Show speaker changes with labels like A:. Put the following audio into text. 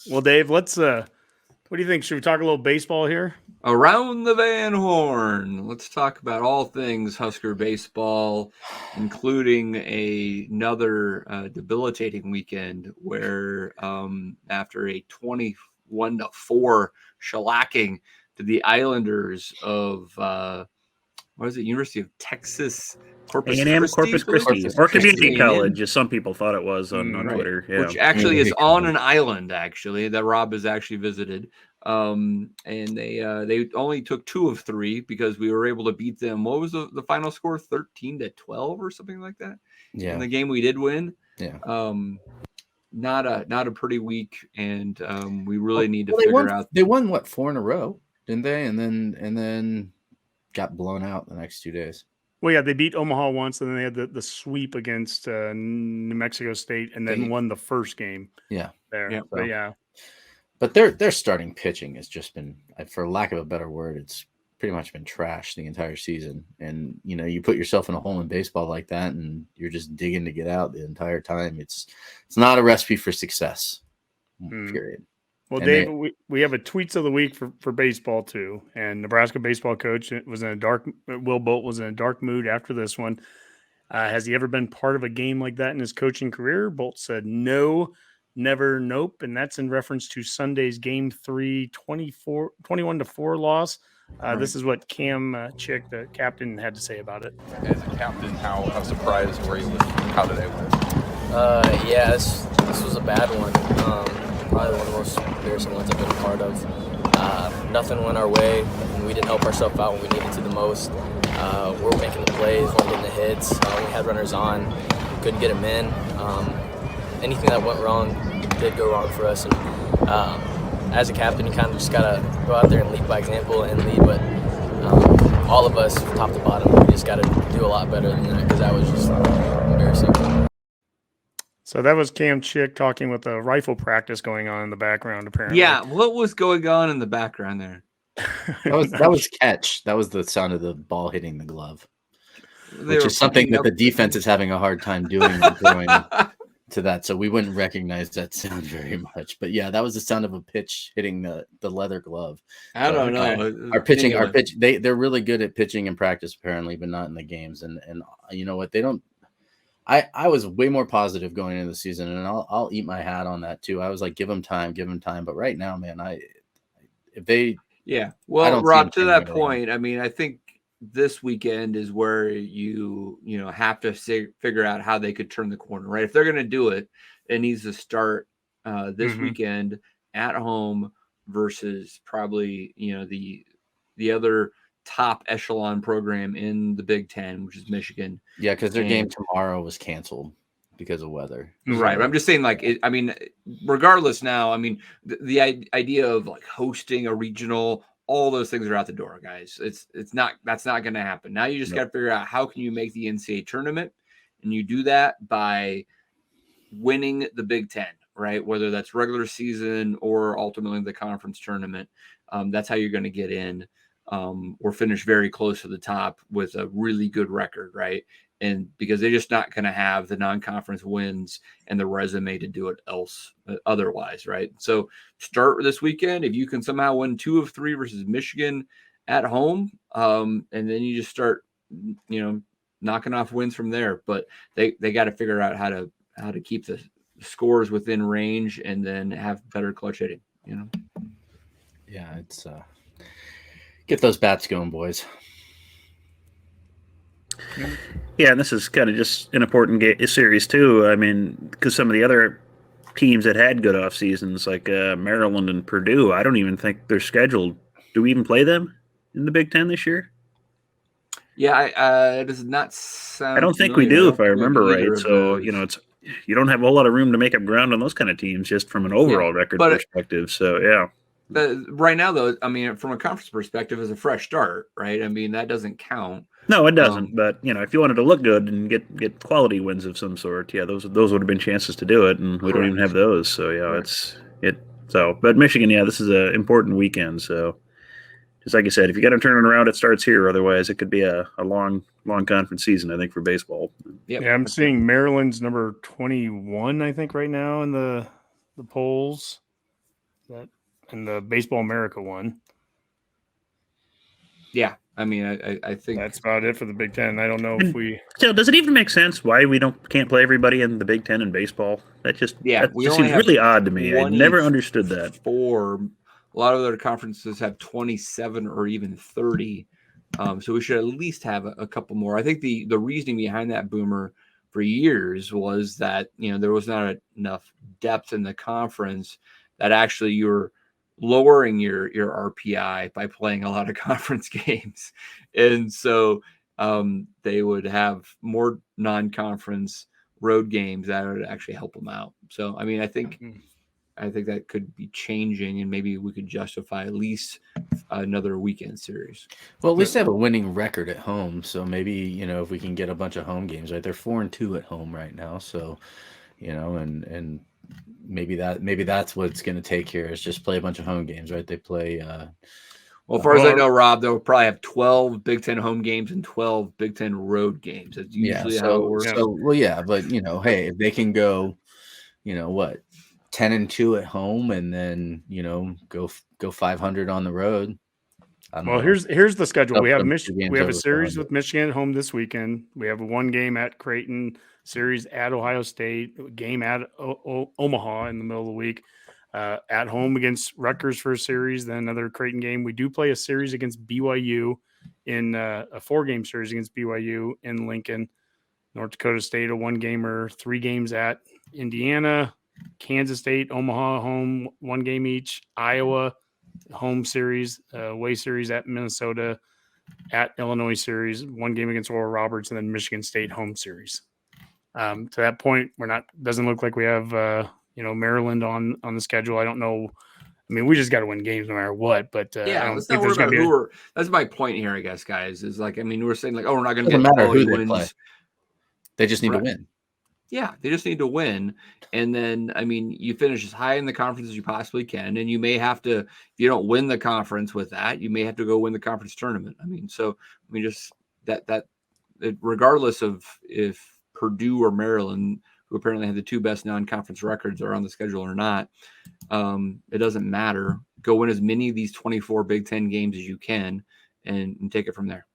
A: Well, Dave, let's what do you think? Should we talk a little baseball here?
B: Around the Van Horn. Let's talk about all things Husker baseball, including another debilitating weekend where, after a 21-4 shellacking to the Islanders of what is it? University of Texas Corpus
C: A&M
B: Christi,
C: Corpus Christi,
B: Corpus
C: or
B: Christi
C: community
B: A&M.
C: college, as some people thought it was on
B: Right.
C: Twitter. Yeah.
B: Which actually is
D: Community
B: on
D: college.
B: an island, actually, that Rob has actually visited. And they only took 2 of 3 because we were able to beat them. What was the final score? 13-12 or something like that.
D: Yeah.
B: In the game we did win.
D: Yeah.
B: Not a pretty week, and we really need to figure out.
D: They won what, 4 in a row, didn't they? And then got blown out the next 2 days.
A: Well, yeah, they beat Omaha once, and then they had the sweep against New Mexico State, and then won the first game.
D: Yeah,
A: there.
B: Yeah.
A: But yeah,
D: but their starting pitching has just been, for lack of a better word, it's pretty much been trash the entire season. And you put yourself in a hole in baseball like that, and you're just digging to get out the entire time. It's not a recipe for success. Period.
A: Well, and Dave, we have a tweets of the week for baseball too, and Nebraska baseball coach Will Bolt was in a dark mood after this one. Has he ever been part of a game like that in his coaching career? Bolt said no, never, nope, and that's in reference to Sunday's Game 3, 21-4 loss.
D: Right.
A: This is what Cam Chick, the captain, had to say about it.
E: As a captain, how surprised were you with how today went?
F: Yeah, this was a bad one. Probably one of the most embarrassing ones I've been a part of. Nothing went our way, and we didn't help ourselves out when we needed to the most. We were making the plays, weren't getting the hits. We had runners on, couldn't get them in. Anything that went wrong did go wrong for us. And as a captain, you kind of just gotta go out there and lead by example and lead. But all of us, top to bottom, we just gotta do a lot better than that, because that was just embarrassing.
A: So that was Cam Chick talking with a rifle practice going on in the background, apparently.
B: Yeah, what was going on in the background there?
D: That was catch. That was the sound of the ball hitting the glove, which is something that the defense is having a hard time doing going to that. So we wouldn't recognize that sound very much. But yeah, that was the sound of a pitch hitting the leather glove.
B: I don't know.
D: Our pitch. They're really good at pitching in practice, apparently, but not in the games. And you know what? They don't. I was way more positive going into the season, and I'll eat my hat on that too. I was like, give them time. But right now, man,
B: well, Rob, to that point, I mean, I think this weekend is where you have to figure out how they could turn the corner, right? If they're going to do it, it needs to start this weekend at home versus probably the other top echelon program in the Big Ten, which is Michigan.
D: Yeah, because their game tomorrow was canceled because of weather.
B: Right. But I'm just saying, regardless now, I mean, the idea of like hosting a regional, all those things are out the door, guys. That's not going to happen. Now you just got to figure out how can you make the NCAA tournament, and you do that by winning the Big Ten, right? Whether that's regular season or ultimately the conference tournament. That's how you're going to get in. Or finish very close to the top with a really good record, right? And because they're just not going to have the non-conference wins and the resume to do it otherwise, right? So start this weekend. If you can somehow win 2 of 3 versus Michigan at home, and then you just start, knocking off wins from there. But they got to figure out how to keep the scores within range and then have better clutch hitting.
D: Yeah, it's. Get those bats going, boys.
C: Yeah, and this is kind of just an important series too. I mean, because some of the other teams that had good off seasons, like Maryland and Purdue, I don't even think they're scheduled. Do we even play them in the Big Ten this year?
B: Yeah, it does not sound.
C: I don't think we do, if I remember right. So you don't have a whole lot of room to make up ground on those kind of teams, just from an overall record perspective. So yeah.
B: Right now, though, I mean, from a conference perspective, is a fresh start, right? I mean, that doesn't count.
C: No, it doesn't. But if you wanted to look good and get quality wins of some sort, yeah, those would have been chances to do it, and we don't even have those. So yeah, but Michigan, yeah, this is an important weekend. So just like I said, if you got to turn it around, it starts here. Otherwise, it could be a long conference season, I think, for baseball.
A: Yep. Yeah, I'm seeing Maryland's number 21, I think, right now in the polls. that and the Baseball America one.
B: Yeah, I mean, I think
A: That's about it for the Big Ten. I don't know if we.
C: Still, does it even make sense why we can't play everybody in the Big Ten in baseball? That just
B: we
C: just
B: only
C: seems
B: have
C: really odd to me. I never understood that.
B: 24. A lot of other conferences have 27 or even 30. So we should at least have a couple more. I think the reasoning behind that, Boomer, for years was that there was not enough depth in the conference, that actually you're lowering your RPI by playing a lot of conference games, and so they would have more non-conference road games that would actually help them out. So I mean, I think that could be changing, and maybe we could justify at least another weekend series.
D: Well, at least they have a winning record at home, so maybe if we can get a bunch of home games, right? They're 4-2 at home right now, so and maybe that's what it's going to take here is just play a bunch of home games, right? They play.
B: Well, as far as I know, Rob, they'll probably have 12 Big Ten home games and 12 Big Ten road games. That's usually how it works.
D: So, well, yeah, but hey, if they can go, 10-2 at home and then go 500 on the road.
A: Well, here's the schedule. We have
D: We
A: have a series with Michigan at home this weekend. We have one game at Creighton, series at Ohio State, game at Omaha in the middle of the week. At home against Rutgers for a series, then another Creighton game. We do play a series against BYU in a 4-game series against BYU in Lincoln. North Dakota State, a 1-gamer, 3 games at Indiana. Kansas State, Omaha home, 1 game each. Iowa home series, away series at Minnesota, at Illinois series, 1 game against Oral Roberts, and then Michigan State home series. To that point, doesn't look like we have Maryland on the schedule. I don't know. I mean, we just got to win games no matter what. But I don't
B: let's
A: think
B: not
A: there's
B: worry
A: going
B: about
A: to be.
B: That's my point here, I guess, guys. Is like, I mean, we're saying like, oh, we're not going to
D: Doesn't
B: get
D: matter who
B: quality
D: they
B: wins.
D: play. They just need to win.
B: Yeah, they just need to win. And then, I mean, you finish as high in the conference as you possibly can. And you may have to, if you don't win the conference with that, you may have to go win the conference tournament. I mean, so, just that regardless of if Purdue or Maryland, who apparently have the 2 best non-conference records, are on the schedule or not, it doesn't matter. Go win as many of these 24 Big Ten games as you can and take it from there.